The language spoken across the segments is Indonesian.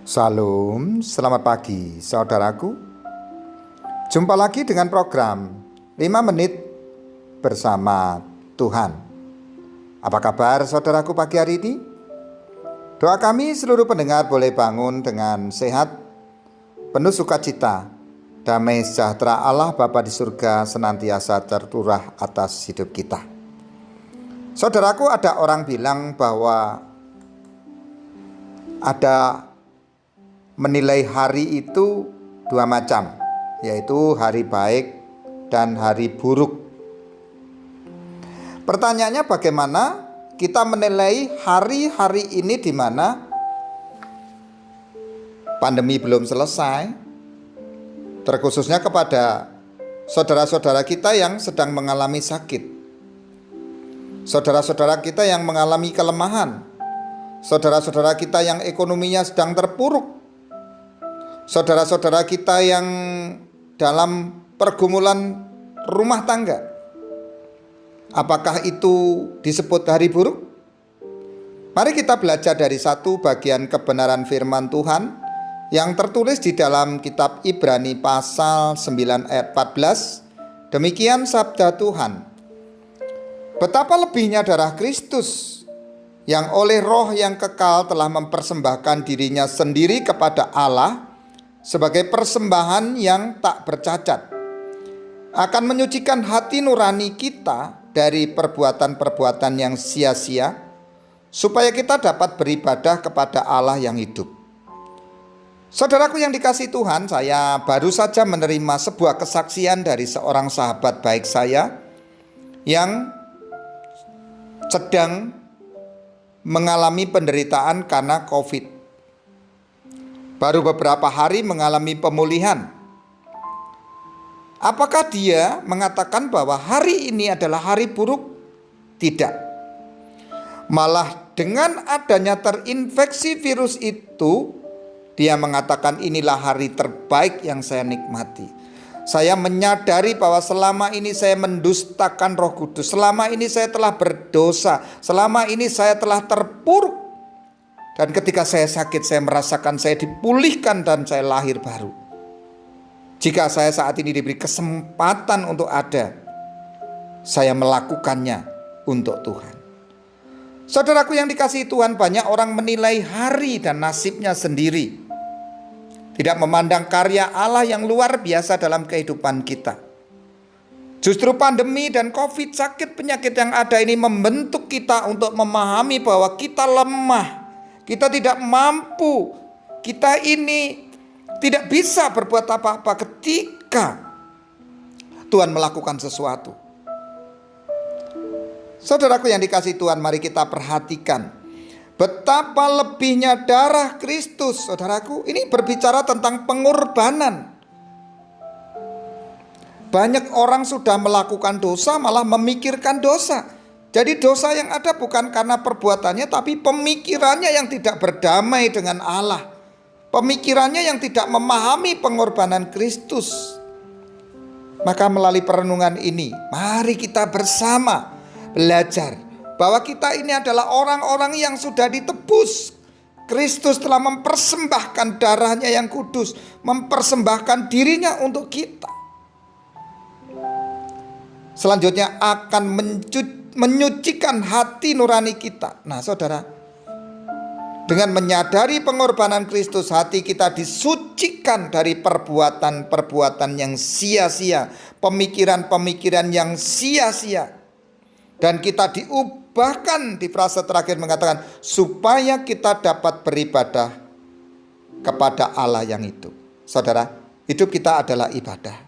Salam, selamat pagi saudaraku. Jumpa lagi dengan program 5 menit bersama Tuhan. Apa kabar saudaraku pagi hari ini? Doa kami seluruh pendengar boleh bangun dengan sehat, penuh sukacita, damai sejahtera Allah Bapa di surga senantiasa tercurah atas hidup kita. Saudaraku, ada orang bilang bahwa ada menilai hari itu dua macam, yaitu hari baik dan hari buruk. Pertanyaannya, bagaimana kita menilai hari-hari ini di mana pandemi belum selesai, terkhususnya kepada saudara-saudara kita yang sedang mengalami sakit, saudara-saudara kita yang mengalami kelemahan, saudara-saudara kita yang ekonominya sedang terpuruk, saudara-saudara kita yang dalam pergumulan rumah tangga. Apakah itu disebut hari buruk? Mari kita belajar dari satu bagian kebenaran firman Tuhan yang tertulis di dalam kitab Ibrani pasal 9 ayat 14. Demikian sabda Tuhan. Betapa lebihnya darah Kristus yang oleh roh yang kekal telah mempersembahkan dirinya sendiri kepada Allah sebagai persembahan yang tak bercacat, akan menyucikan hati nurani kita dari perbuatan-perbuatan yang sia-sia, supaya kita dapat beribadah kepada Allah yang hidup. Saudaraku yang dikasihi Tuhan, saya baru saja menerima sebuah kesaksian dari seorang sahabat baik saya yang sedang mengalami penderitaan karena COVID. Baru beberapa hari mengalami pemulihan. Apakah dia mengatakan bahwa hari ini adalah hari buruk? Tidak. Malah dengan adanya terinfeksi virus itu, dia mengatakan inilah hari terbaik yang saya nikmati. Saya menyadari bahwa selama ini saya mendustakan Roh Kudus. Selama ini saya telah berdosa. Selama ini saya telah terpuruk. Dan ketika saya sakit, saya merasakan saya dipulihkan dan saya lahir baru. Jika saya saat ini diberi kesempatan untuk ada, saya melakukannya untuk Tuhan. Saudaraku yang dikasihi Tuhan, banyak orang menilai hari dan nasibnya sendiri, tidak memandang karya Allah yang luar biasa dalam kehidupan kita. Justru pandemi dan COVID, sakit penyakit yang ada ini membentuk kita untuk memahami bahwa kita lemah. Kita tidak mampu, kita ini tidak bisa berbuat apa-apa ketika Tuhan melakukan sesuatu. Saudaraku yang dikasihi Tuhan, mari kita perhatikan betapa lebihnya darah Kristus. Saudaraku, ini berbicara tentang pengorbanan. Banyak orang sudah melakukan dosa, malah memikirkan dosa. Jadi dosa yang ada bukan karena perbuatannya, tapi pemikirannya yang tidak berdamai dengan Allah. Pemikirannya yang tidak memahami pengorbanan Kristus. Maka melalui perenungan ini, mari kita bersama belajar bahwa kita ini adalah orang-orang yang sudah ditebus. Kristus telah mempersembahkan darahnya yang kudus, mempersembahkan dirinya untuk kita. Selanjutnya akan menyucikan hati nurani kita. Nah saudara, dengan menyadari pengorbanan Kristus, hati kita disucikan dari perbuatan-perbuatan yang sia-sia, pemikiran-pemikiran yang sia-sia. Dan kita diubahkan, di frase terakhir mengatakan, supaya kita dapat beribadah kepada Allah yang hidup. Saudara, hidup kita adalah ibadah.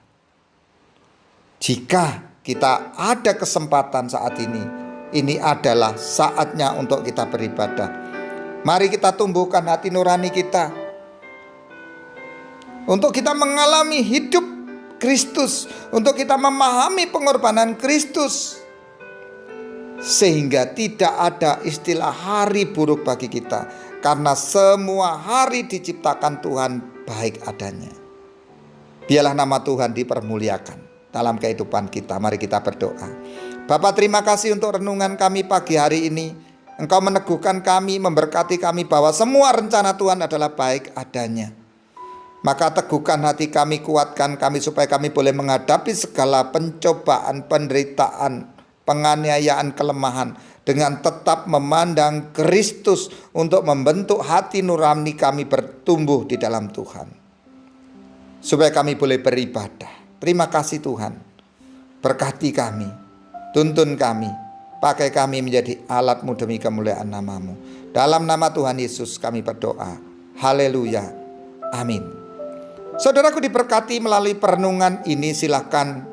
Jika kita ada kesempatan saat ini adalah saatnya untuk kita beribadah. Mari kita tumbuhkan hati nurani kita untuk kita mengalami hidup Kristus, untuk kita memahami pengorbanan Kristus, sehingga tidak ada istilah hari buruk bagi kita, karena semua hari diciptakan Tuhan baik adanya. Biarlah nama Tuhan dipermuliakan dalam kehidupan kita. Mari kita berdoa. Bapa, terima kasih untuk renungan kami pagi hari ini. Engkau meneguhkan kami, memberkati kami bahwa semua rencana Tuhan adalah baik adanya. Maka teguhkan hati kami, kuatkan kami supaya kami boleh menghadapi segala pencobaan, penderitaan, penganiayaan, kelemahan dengan tetap memandang Kristus untuk membentuk hati nurani kami bertumbuh di dalam Tuhan. Supaya kami boleh beribadah. Terima kasih Tuhan. Berkati kami, tuntun kami, pakai kami menjadi alat-Mu demi kemuliaan nama-Mu. Dalam nama Tuhan Yesus kami berdoa. Haleluya. Amin. Saudaraku diberkati melalui perenungan ini, silahkan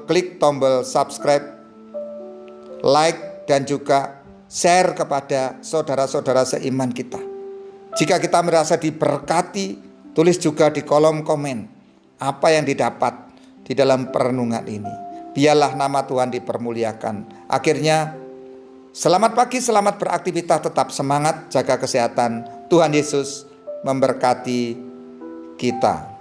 klik tombol subscribe, like, dan juga share kepada saudara-saudara seiman kita. Jika kita merasa diberkati, tulis juga di kolom komen apa yang didapat di dalam perenungan ini. Biarlah nama Tuhan dipermuliakan. Akhirnya, selamat pagi, selamat beraktivitas, tetap semangat, jaga kesehatan. Tuhan Yesus memberkati kita.